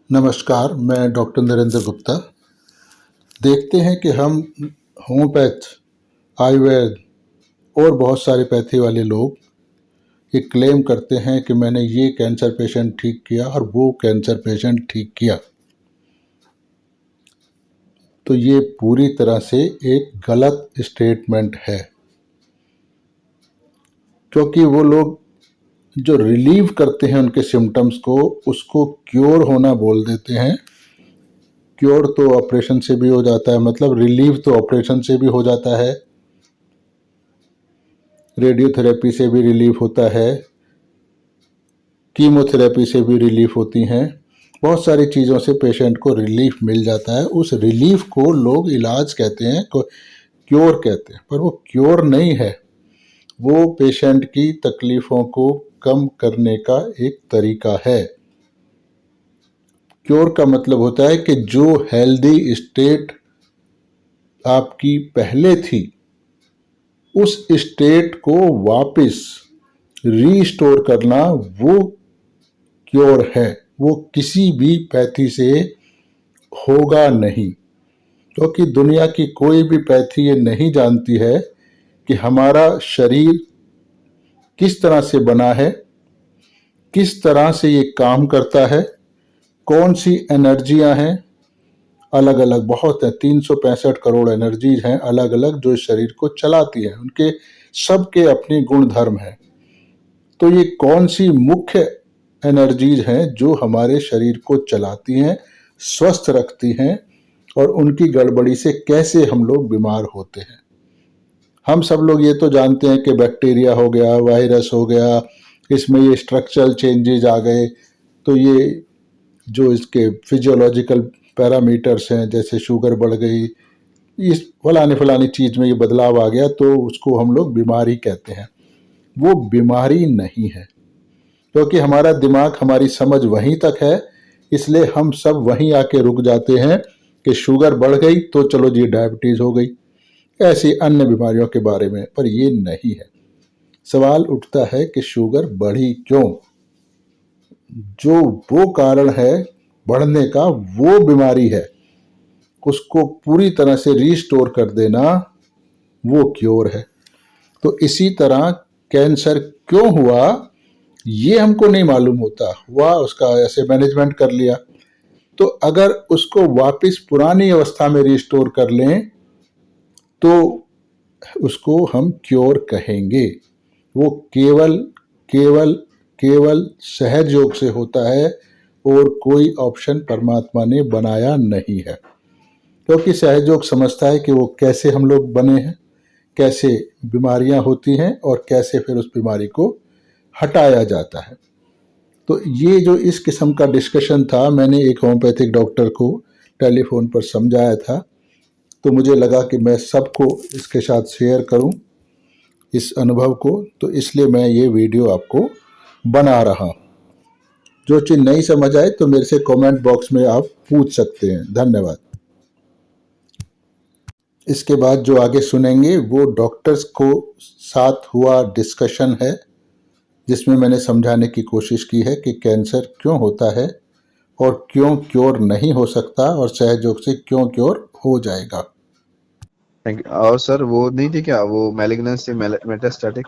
नमस्कार, मैं डॉक्टर नरेंद्र गुप्ता। देखते हैं कि हम होम्योपैथ, आयुर्वेद और बहुत सारे पैथी वाले लोग ये क्लेम करते हैं कि मैंने ये कैंसर पेशेंट ठीक किया और वो कैंसर पेशेंट ठीक किया। तो ये पूरी तरह से एक गलत स्टेटमेंट है, क्योंकि वो लोग जो रिलीव करते हैं उनके सिम्टम्स को, उसको क्योर होना बोल देते हैं। क्योर तो ऑपरेशन से भी हो जाता है, मतलब रिलीव तो ऑपरेशन से भी हो जाता है, रेडियोथेरेपी से भी रिलीफ होता है, कीमोथेरेपी से भी रिलीफ होती हैं। बहुत सारी चीज़ों से पेशेंट को रिलीफ मिल जाता है। उस रिलीफ को लोग इलाज कहते हैं, क्योर कहते हैं, पर वो क्योर नहीं है। वो पेशेंट की तकलीफ़ों को कम करने का एक तरीका है। क्योर का मतलब होता है कि जो हेल्दी स्टेट आपकी पहले थी, उस स्टेट को वापस रीस्टोर करना, वो क्योर है। वो किसी भी पैथी से होगा नहीं, क्योंकि दुनिया की कोई भी पैथी ये नहीं जानती है कि हमारा शरीर किस तरह से बना है, किस तरह से ये काम करता है, कौन सी एनर्जियां हैं। अलग अलग बहुत है, 365 करोड़ एनर्जीज हैं अलग अलग, जो इस शरीर को चलाती हैं। उनके सबके अपने गुण धर्म हैं। तो ये कौन सी मुख्य एनर्जीज हैं जो हमारे शरीर को चलाती हैं, स्वस्थ रखती हैं, और उनकी गड़बड़ी से कैसे हम लोग बीमार होते हैं। हम सब लोग ये तो जानते हैं कि बैक्टीरिया हो गया, वायरस हो गया, इसमें ये स्ट्रक्चरल चेंजेस आ गए, तो ये जो इसके फिजियोलॉजिकल पैरामीटर्स हैं, जैसे शुगर बढ़ गई, इस फलानी चीज़ में ये बदलाव आ गया, तो उसको हम लोग बीमारी कहते हैं। वो बीमारी नहीं है, क्योंकि हमारा दिमाग, हमारी समझ वहीं तक है, इसलिए हम सब वहीं आके रुक जाते हैं कि शुगर बढ़ गई तो चलो जी डायबिटीज़ हो गई, ऐसी अन्य बीमारियों के बारे में। पर ये नहीं है। सवाल उठता है कि शुगर बढ़ी क्यों। जो वो कारण है बढ़ने का, वो बीमारी है। उसको पूरी तरह से रीस्टोर कर देना, वो क्योर है। तो इसी तरह कैंसर क्यों हुआ, ये हमको नहीं मालूम होता। हुआ, उसका ऐसे मैनेजमेंट कर लिया। तो अगर उसको वापस पुरानी अवस्था में रिस्टोर कर लें तो उसको हम क्योर कहेंगे। वो केवल केवल केवल सहज योग से होता है, और कोई ऑप्शन परमात्मा ने बनाया नहीं है। क्योंकि सहज योग समझता है कि वो कैसे हम लोग बने हैं, कैसे बीमारियां होती हैं, और कैसे फिर उस बीमारी को हटाया जाता है। तो ये जो इस किस्म का डिस्कशन था, मैंने एक होम्योपैथिक डॉक्टर को टेलीफोन पर समझाया था, तो मुझे लगा कि मैं सबको इसके साथ शेयर करूं इस अनुभव को, तो इसलिए मैं ये वीडियो आपको बना रहा हूं। जो चीज़ नहीं समझ आए तो मेरे से कमेंट बॉक्स में आप पूछ सकते हैं। धन्यवाद। इसके बाद जो आगे सुनेंगे वो डॉक्टर्स को साथ हुआ डिस्कशन है, जिसमें मैंने समझाने की कोशिश की है कि कैंसर क्यों होता है और क्यों क्योर नहीं हो सकता, और सहयोग से क्यों क्योर हो जाएगा। Thank you. और सर वो नहीं थी क्या, वो मैलिग्नेंस से मेटास्टैटिक?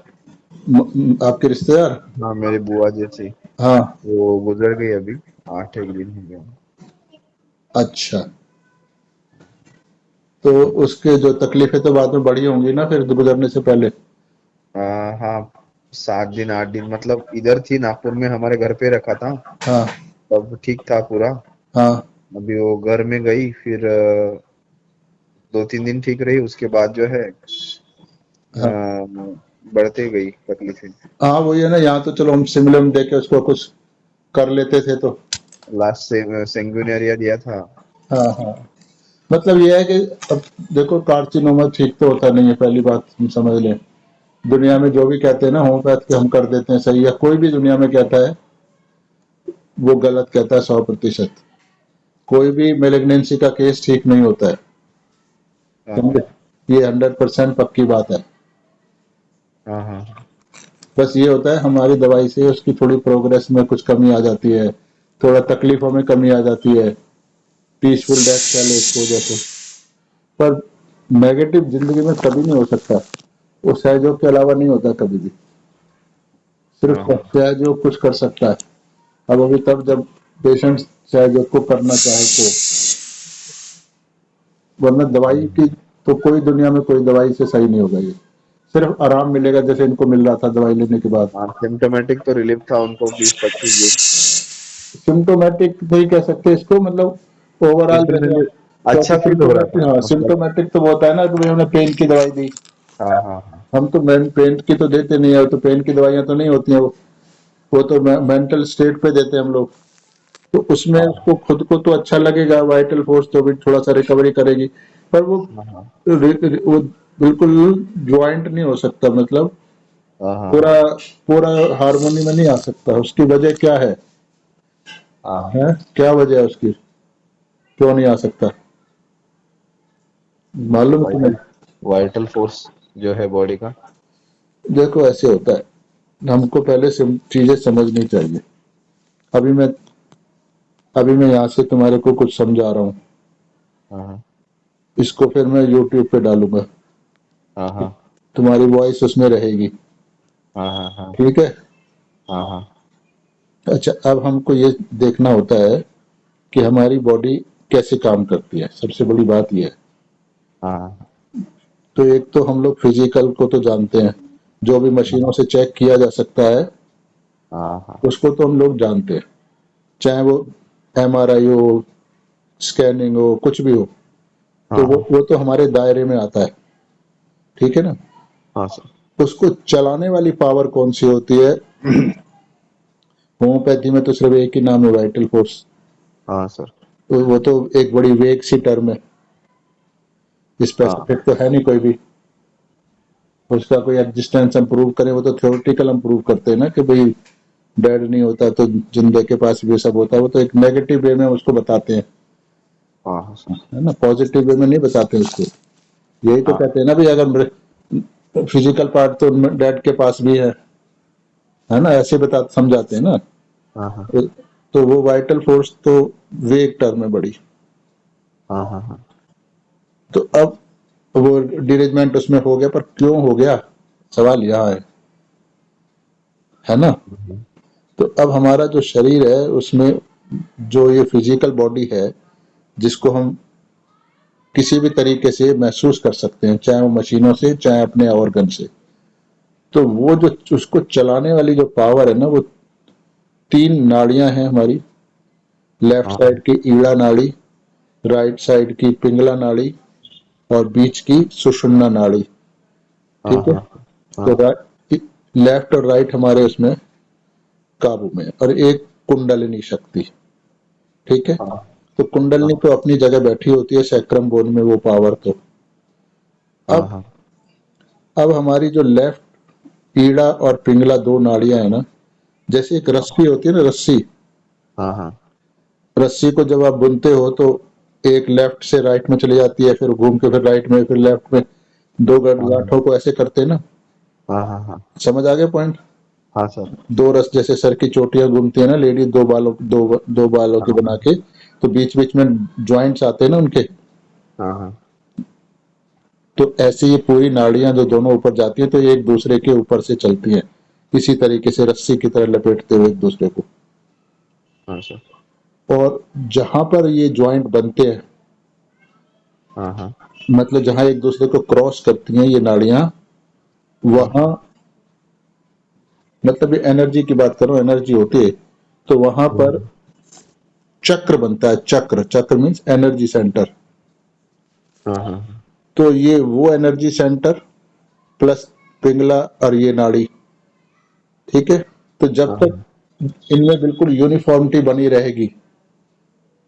आपके रिश्तेदार? हाँ, मेरी बुआ जी थी, हाँ। वो गुजर गई अभी 8 एक दिन हो गया। अच्छा, तो उसके जो तकलीफें तो बाद में बढ़ी होंगी ना फिर गुजरने से पहले? हाँ, 7 दिन 8 दिन, मतलब इधर थी नागपुर में, हमारे घर पे रखा था, हाँ तब ठीक था पूरा। हाँ। अभी वो घर में गई, फिर 2 3 दिन ठीक रही, उसके बाद जो है हाँ बढ़ते गई तकलीफें। हाँ, वही है ना। यहाँ तो चलो हम सिमुलम दे के उसको कुछ कर लेते थे तो। लास्ट से सेंगुइनिया दिया था। हाँ हाँ। मतलब ये है कि अब देखो, कार्सिनोमा ठीक तो होता नहीं है, पहली बात हम समझ लें। दुनिया में जो भी कहते हैं ना होम्योपैथ के हम कर देते हैं सही, या कोई भी दुनिया में कहता है वो गलत कहता है 100%। कोई भी मेलिग्नेंसी का केस ठीक नहीं होता है, समझे? हाँ ये 100% पक्की बात है। हाँ हाँ। बस ये होता है हमारी दवाई से उसकी थोड़ी प्रोग्रेस में कुछ कमी आ जाती है, थोड़ा तकलीफों में कमी आ जाती है, पीसफुल डेथ कह लो इसको जैसे। पर नेगेटिव जिंदगी में कभी नहीं हो सकता, वो सहयोग के अलावा नहीं होता कभी भी। सिर्फ हाँ हाँ सहयोग कुछ कर सकता है। अब अभी तब जब पेशेंट सहयोग को करना चाहे तो, वरना दवाई की तो कोई दुनिया में कोई दवाई से सही नहीं होगा। ये सिर्फ आराम मिलेगा जैसे इनको मिल रहा था दवाई लेने के बाद। हाँ, सिम्टोमेटिक तो रिलीफ था उनको 20-25 दिन। सिम्टोमेटिक नहीं कह सकते इसको, मतलब ओवरऑल फिर जैसे। भी अच्छा क्योंकि फील हो रहा सिम्टोमेटिक, था हाँ मतलब। सिम्टोमेटिक तो वो होता है ना कि भाई हमने पेन की दवाई दी। हाँ हाँ हाँ हम तो पेन की तो देते नहीं है, तो पेन की दवाइयां तो नहीं होती हैं वो तो मेंटल स्टेट पे देते हैं हम लोग। तो उसमें हाँ उसको खुद को तो अच्छा लगेगा, वाइटल फोर्स तो भी थोड़ा सा रिकवरी करेगी, पर हाँ हाँ वो बिल्कुल ज्वाइंट नहीं हो सकता, मतलब हाँ हाँ पूरा हाँ पूरा हारमोनी में नहीं आ सकता। उसकी वजह क्या हाँ। है क्या वजह है उसकी, क्यों नहीं आ सकता, मालूम है तुम्हें? वाइटल वाइटल फोर्स जो है बॉडी का। देखो ऐसे होता है, हमको पहले चीजें समझनी चाहिए। अभी मैं अभी मैं यहाँ से तुम्हारे को कुछ समझा रहा हूँ, हाँ हाँ इसको फिर मैं यूट्यूब पे डालूंगा, हाँ हाँ तुम्हारी वॉइस उसमें रहेगी, हाँ हाँ हाँ ठीक है? हाँ हाँ अच्छा, अब हमको ये देखना होता है कि हमारी बॉडी कैसे काम करती है, सबसे बड़ी बात यह है। हाँ तो एक तो हम लोग फिजिकल को तो जानते हैं, जो भी मशीनों से चेक किया जा सकता है हाँ हाँ उसको तो हम लोग जानते हैं, चाहे वो एमआरआई हो, स्कैनिंग हो, कुछ भी हो। तो हाँ वो तो हमारे दायरे में आता है, ठीक है ना? हाँ सर। उसको चलाने वाली पावर कौन सी होती है? होम्योपैथी में तो सिर्फ एक ही नाम है, वाइटल फोर्स। हाँ सर। तो वो तो एक बड़ी वेग सी टर्म है, हाँ स्पेसिफिक तो है नहीं कोई भी। उसका कोई एग्जिस्टेंस हम प्रूव करें, वो तो थ्योरेटिकल हम प्रूव करते हैं ना कि भाई डेड नहीं होता तो जिंदे के पास भी सब होता है। वो तो एक नेगेटिव वे में उसको बताते हैं, हाँ हाँ सर। है ना, पॉजिटिव वे में नहीं बताते उसको। यही तो हाँ कहते हैं ना भाई, अगर फिजिकल पार्ट तो डेड के पास भी है ना, ऐसे बता समझाते हैं ना। हाँ हाँ तो वो वाइटल फोर्स तो वेग टर्म है बड़ी। हाँ हाँ हाँ तो अब वो डिरेजमेंट उसमें हो गया, पर क्यों हो गया, सवाल यहाँ है ना? तो अब हमारा जो शरीर है उसमें जो ये फिजिकल बॉडी है, जिसको हम किसी भी तरीके से महसूस कर सकते हैं, चाहे वो मशीनों से चाहे अपने ऑर्गन से। तो वो जो उसको चलाने वाली जो पावर है ना, वो तीन नाड़ियां हैं हमारी। लेफ्ट हाँ साइड की ईड़ा नाड़ी, राइट साइड की पिंगला नाड़ी, और बीच की सुषुम्ना नाड़ी, हाँ ठीक है? हाँ तो हाँ लेफ्ट और राइट हमारे उसमें काबू में, और एक कुंडलिनी शक्ति, ठीक है? हाँ तो कुंडलिनी तो अपनी जगह बैठी होती है सैक्रम बोन में, वो पावर तो। हाँ अब हाँ अब हमारी जो लेफ्ट ईड़ा और पिंगला दो नाड़ियां है ना, जैसे एक रस्सी होती है ना, रस्सी। हाँ हाँ रस्सी को जब आप बुनते हो तो एक लेफ्ट से राइट में चली जाती है, फिर घूम के फिर राइट में, फिर लेफ्ट में, दो गांठों को ऐसे करते हैं ना। हाँ हाँ हाँ समझ आ गया पॉइंट? हाँ सर। दो रस जैसे सर की चोटियां घूमती है ना लेडी, दो बालों की बना हाँ के, तो बीच बीच में ज्वाइंट्स आते हैं ना उनके। हाँ हाँ तो ऐसे ये पूरी नाड़ियां जो दोनों ऊपर जाती है तो ये एक दूसरे के ऊपर से चलती हैं, इसी तरीके से रस्सी की तरह लपेटते हुए एक दूसरे को। हाँ सर। और जहां पर ये ज्वाइंट बनते हैं, हाँ हाँ मतलब जहां एक दूसरे को क्रॉस करती हैं ये नाड़ियां, हाँ वहां, मतलब ये एनर्जी की बात करो, एनर्जी होती है, तो वहां पर चक्र बनता है। चक्र, चक्र मीन्स एनर्जी सेंटर। हाँ हाँ तो ये वो एनर्जी सेंटर प्लस पिंगला और ये नाड़ी, ठीक है? तो जब हाँ तक इनमें बिल्कुल यूनिफॉर्मिटी बनी रहेगी,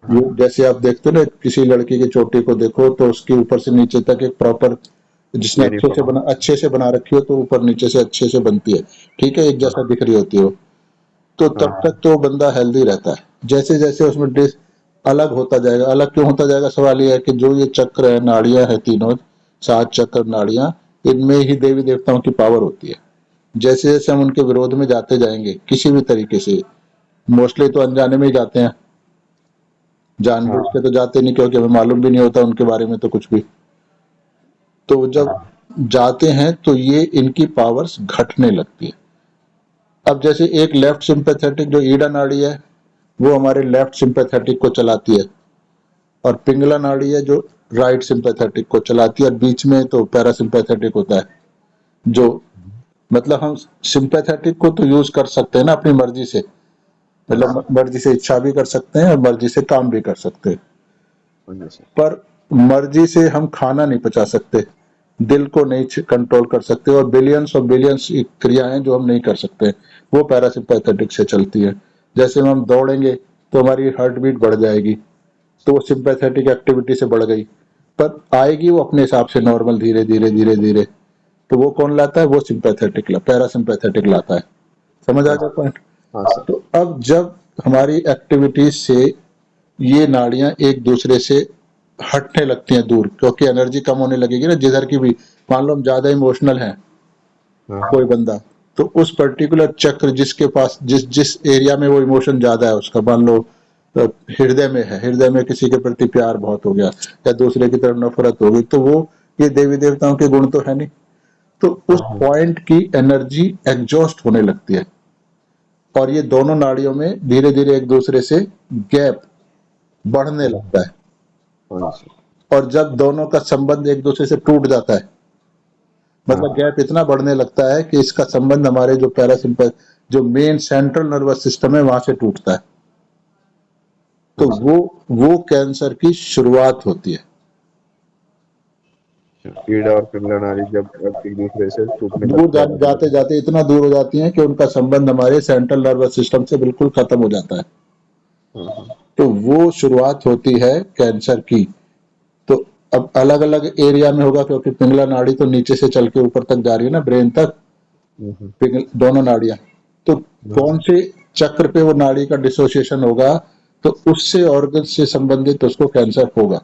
हाँ हाँ जैसे आप देखते हो ना, किसी लड़की की चोटी को देखो तो उसके ऊपर से नीचे तक एक प्रॉपर, जिसने यूनिफॉर्म। अच्छे से बना रखी हो तो ऊपर नीचे से अच्छे से बनती है, ठीक है, एक हाँ जैसा दिख रही होती हो। तो तब हाँ तक तो बंदा हेल्दी रहता है। जैसे जैसे उसमें ड्रेस अलग होता जाएगा, अलग क्यों होता जाएगा, सवाल ये है कि जो ये चक्र है, नाड़ियां है तीनों, सात चक्र नाड़ियां, इनमें ही देवी देवताओं की पावर होती है। जैसे जैसे हम उनके विरोध में जाते जाएंगे किसी भी तरीके से, मोस्टली तो अनजाने में ही जाते हैं, जानबूझ हाँ के तो जाते नहीं, क्योंकि हमें मालूम भी नहीं होता उनके बारे में तो कुछ भी। तो जब हाँ जाते हैं तो ये इनकी पावर्स घटने लगती है। अब जैसे एक लेफ्ट सिंपैथेटिक जो ईडा नाड़ी है, वो हमारे लेफ्ट सिंपैथेटिक को चलाती है, और पिंगला नाड़ी है जो राइट सिंपैथेटिक को चलाती है, और बीच में तो पैरासिम्पैथेटिक होता है, जो मतलब हम सिंपैथेटिक को तो यूज कर सकते हैं ना अपनी मर्जी से, मतलब मर्जी से इच्छा भी कर सकते हैं और मर्जी से काम भी कर सकते हैं, हाँ सर। पर मर्जी से हम खाना नहीं पचा सकते, दिल को नहीं कंट्रोल कर सकते, और बिलियंस क्रियाएं जो हम नहीं कर सकते, वो पैरासिम्पैथेटिक से चलती है। जैसे हम दौड़ेंगे तो हमारी हार्ट बीट बढ़ जाएगी, तो वो सिंपैथेटिक एक्टिविटी से बढ़ गई, पर आएगी वो अपने हिसाब से नॉर्मल, धीरे धीरे धीरे धीरे। तो वो कौन लाता है? वो सिंपैथेटिक पैरासिम्पैथेटिक लाता है। समझ आ हाँ गया पॉइंट? हाँ सर। तो अब जब हमारी एक्टिविटीज से ये नाड़ियां एक दूसरे से हटने लगती हैं दूर, क्योंकि एनर्जी कम होने लगेगी ना जिधर की भी। मान लो हम ज्यादा इमोशनल हैं, हाँ कोई बंदा, तो उस पर्टिकुलर चक्र जिसके पास जिस जिस एरिया में वो इमोशन ज्यादा है उसका, मान लो हृदय में है, हृदय में किसी के प्रति प्यार बहुत हो गया या दूसरे की तरफ नफरत हो गई, तो वो ये देवी देवताओं के गुण तो है नहीं, तो उस हाँ पॉइंट की एनर्जी एग्जॉस्ट होने लगती है, और ये दोनों नाड़ियों में धीरे धीरे एक दूसरे से गैप बढ़ने लगता है। हाँ सर। और जब दोनों का संबंध एक दूसरे से टूट जाता है, मतलब हाँ गैप इतना बढ़ने लगता है कि इसका संबंध हमारे जो पैरासिम्पैथ जो मेन सेंट्रल नर्वस सिस्टम है वहां से टूटता है, तो हाँ सर। वो कैंसर की शुरुआत होती है। कीड़ा और पिंगला नाड़ी जब एक दूसरे से टूटने दूर लगते हैं जाते मतलब। जाते इतना दूर हो जाती हैं कि उनका संबंध हमारे सेंट्रल नर्वस सिस्टम से बिल्कुल खत्म हो जाता है, हाँ हाँ तो वो शुरुआत होती है कैंसर की। तो अब अलग अलग एरिया में होगा, क्योंकि पिंगला नाड़ी तो नीचे से चल के ऊपर तक जा रही है ना, ब्रेन तक, दोनों नाड़ियां। तो कौन से चक्र पे वो नाड़ी का डिसोसिएशन होगा, तो उससे ऑर्गन से संबंधित उसको कैंसर होगा।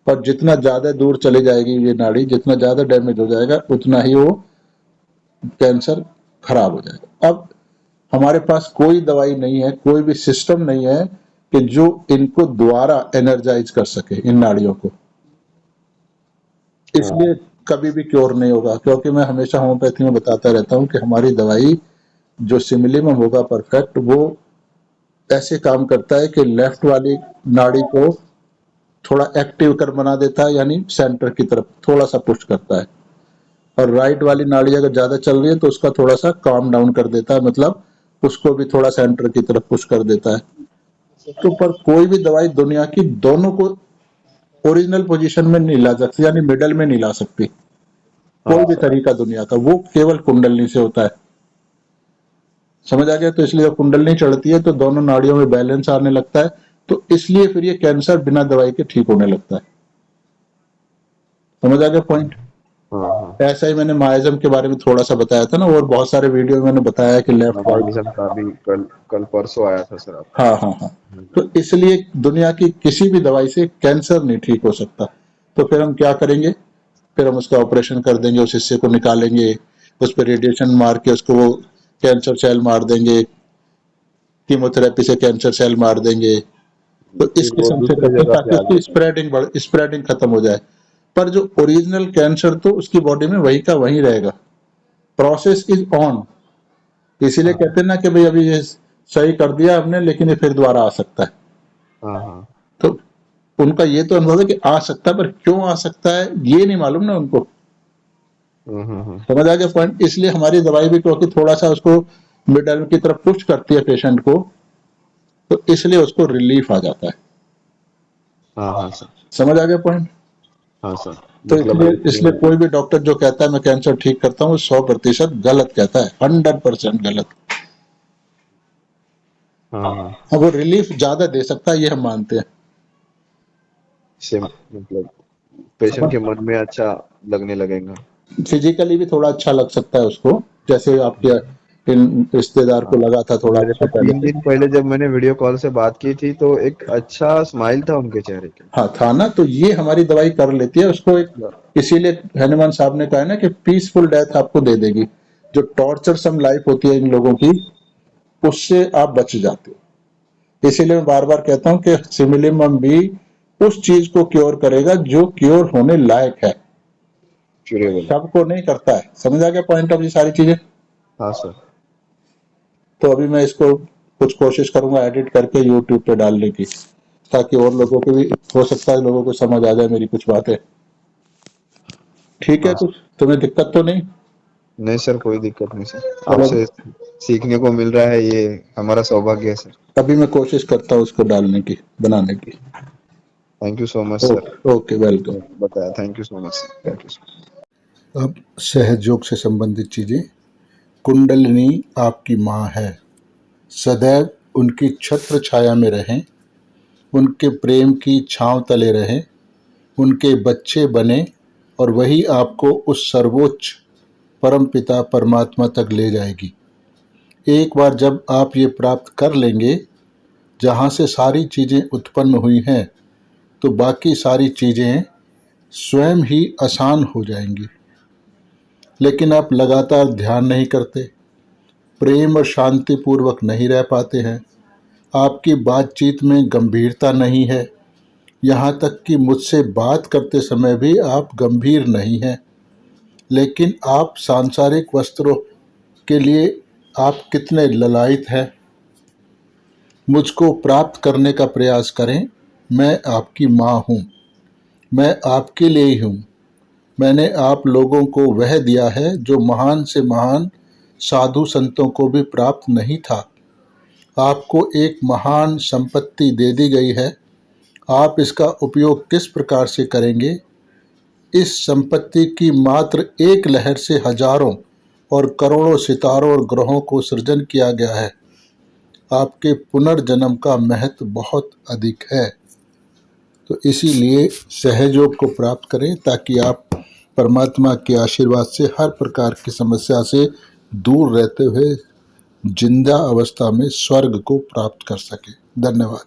पर जितना ज्यादा दूर चले जाएगी ये नाड़ी, जितना ज्यादा डैमेज हो जाएगा, उतना ही वो कैंसर खराब हो जाएगा। अब हमारे पास कोई दवाई नहीं है, कोई भी सिस्टम नहीं है कि जो इनको दोबारा एनर्जाइज कर सके, इन नाड़ियों को। हाँ इसलिए कभी भी क्योर नहीं होगा, क्योंकि मैं हमेशा होम्योपैथी में बताता रहता हूं कि हमारी दवाई जो सिमिलीमम होगा परफेक्ट, वो ऐसे काम करता है कि लेफ्ट वाली नाड़ी को थोड़ा एक्टिव कर बना देता है, यानी सेंटर की तरफ थोड़ा सा पुश करता है, और राइट वाली नाड़ी अगर ज्यादा चल रही है तो उसका थोड़ा सा काम डाउन कर देता है, मतलब उसको भी थोड़ा सेंटर की तरफ पुश कर देता है। तो पर कोई भी दवाई दुनिया की दोनों को ओरिजिनल पोजीशन में नहीं ला सकती, यानी मिडल में नहीं ला सकती, कोई हाँ भी सर। तरीका दुनिया का, वो केवल कुंडलनी से होता है। समझ आ गया? तो इसलिए जब कुंडलनी चढ़ती है तो दोनों नाड़ियों में बैलेंस आने लगता है, तो इसलिए फिर ये कैंसर बिना दवाई के ठीक होने लगता है। समझ आ गया पॉइंट? हाँ हाँ। ऐसा ही मैंने माइज्म के बारे में थोड़ा सा बताया था ना, और बहुत सारे वीडियो में मैंने बताया कि लेफ्ट राइट। मेकानिज्म का भी कल कल परसों आया था सर आपका। हाँ हाँ हाँ। तो इसलिए दुनिया की किसी भी दवाई से कैंसर नहीं ठीक हो सकता। तो फिर हम क्या करेंगे? फिर हम उसका ऑपरेशन कर देंगे, उस हिस्से को निकालेंगे, उस पर रेडिएशन मार के उसको वो कैंसर सेल मार देंगे, कीमोथेरेपी से कैंसर सेल मार देंगे, तो इस फिर वो किस्म से दूसरे करते हैं जगह ताकि पे उसकी आगे। स्प्रेडिंग खत्म हो जाए। पर जो ओरिजिनल कैंसर तो उसकी बॉडी में वही का वही रहेगा, प्रोसेस इज ऑन। इसीलिए हाँ कहते हैं ना कि भाई अभी ये सही कर दिया हमने, लेकिन ये फिर दोबारा आ सकता है। हाँ हाँ। तो उनका ये तो अनुभव है कि आ सकता है, पर क्यों आ सकता है ये नहीं मालूम ना उनको। हाँ समझ आ गया पॉइंट? इसलिए हमारी दवाई भी क्योंकि थोड़ा सा उसको मिडल की तरफ पुश करती है पेशेंट को, तो इसलिए उसको रिलीफ आ जाता है। हाँ। हाँ सर। समझ आ गया पॉइंट? हाँ सर। तो मतलब इसलिए कोई भी डॉक्टर जो कहता है मैं कैंसर ठीक करता हूँ, 100% गलत कहता है, 100% गलत। हाँ हाँ। हाँ, वो रिलीफ ज्यादा दे सकता है, ये हम मानते हैं। से मतलब पेशेंट समझ? के मन में अच्छा लगने लगेगा। फिजिकली भी थोड़ा अच्छा लग सकता है उसको, जैसे आपके इन रिश्तेदार को हाँ, लगा था थोड़ा मेरे अच्छा को पहले 3 दिन से। पहले जब मैंने वीडियो कॉल से बात की थी तो एक अच्छा स्माइल था उनके चेहरे पे। हाँ था ना, तो ये हमारी दवाई कर लेती है उसको एक। इसीलिए हनुमान साहब ने कहा है ना कि पीसफुल डेथ आपको दे देगी। जो टॉर्चर सम लाइफ होती है इन लोगों की, उससे आप बच जाते हो। इसीलिए मैं बार बार कहता हूं कि सिमिलिमम भी उस चीज को क्योर करेगा जो क्योर होने लायक है, क्यूरेबल। सबको नहीं करता है। समझ आ गया पॉइंट ऑफ ये सारी चीजें? हाँ सर। तो अभी मैं इसको कुछ कोशिश करूंगा एडिट करके यूट्यूब पे डालने की, ताकि और लोगों को भी हो सकता है लोगों को समझ आ जाए मेरी कुछ बातें। ठीक है, हाँ कुछ तुम्हें दिक्कत तो नहीं? नहीं सर, कोई दिक्कत नहीं सर, चलो आपसे सीखने को मिल रहा है, ये हमारा सौभाग्य है सर। अभी मैं कोशिश करता हूँ उसको डालने की, बनाने की। Thank you so much sir. Okay okay, welcome. बताया, thank you so much sir, thank you. अब सहयोग से संबंधित चीजें। कुंडलिनी आपकी माँ है, सदैव उनकी छत्र छाया में रहें, उनके प्रेम की छांव तले रहें, उनके बच्चे बने और वही आपको उस सर्वोच्च परमपिता परमात्मा तक ले जाएगी। एक बार जब आप ये प्राप्त कर लेंगे जहाँ से सारी चीज़ें उत्पन्न हुई हैं, तो बाकी सारी चीज़ें स्वयं ही आसान हो जाएंगी। लेकिन आप लगातार ध्यान नहीं करते, प्रेम और शांति पूर्वक नहीं रह पाते हैं, आपकी बातचीत में गंभीरता नहीं है, यहाँ तक कि मुझसे बात करते समय भी आप गंभीर नहीं हैं। लेकिन आप सांसारिक वस्त्रों के लिए आप कितने ललायित हैं। मुझको प्राप्त करने का प्रयास करें। मैं आपकी माँ हूँ, मैं आपके लिए ही हूँ। मैंने आप लोगों को वह दिया है जो महान से महान साधु संतों को भी प्राप्त नहीं था। आपको एक महान संपत्ति दे दी गई है, आप इसका उपयोग किस प्रकार से करेंगे, इस संपत्ति की मात्र एक लहर से हजारों और करोड़ों सितारों और ग्रहों को सृजन किया गया है। आपके पुनर्जन्म का महत्व बहुत अधिक है। तो इसीलिए सहयोग को प्राप्त करें, ताकि आप परमात्मा के आशीर्वाद से हर प्रकार की समस्या से दूर रहते हुए जिंदा अवस्था में स्वर्ग को प्राप्त कर सकें। धन्यवाद।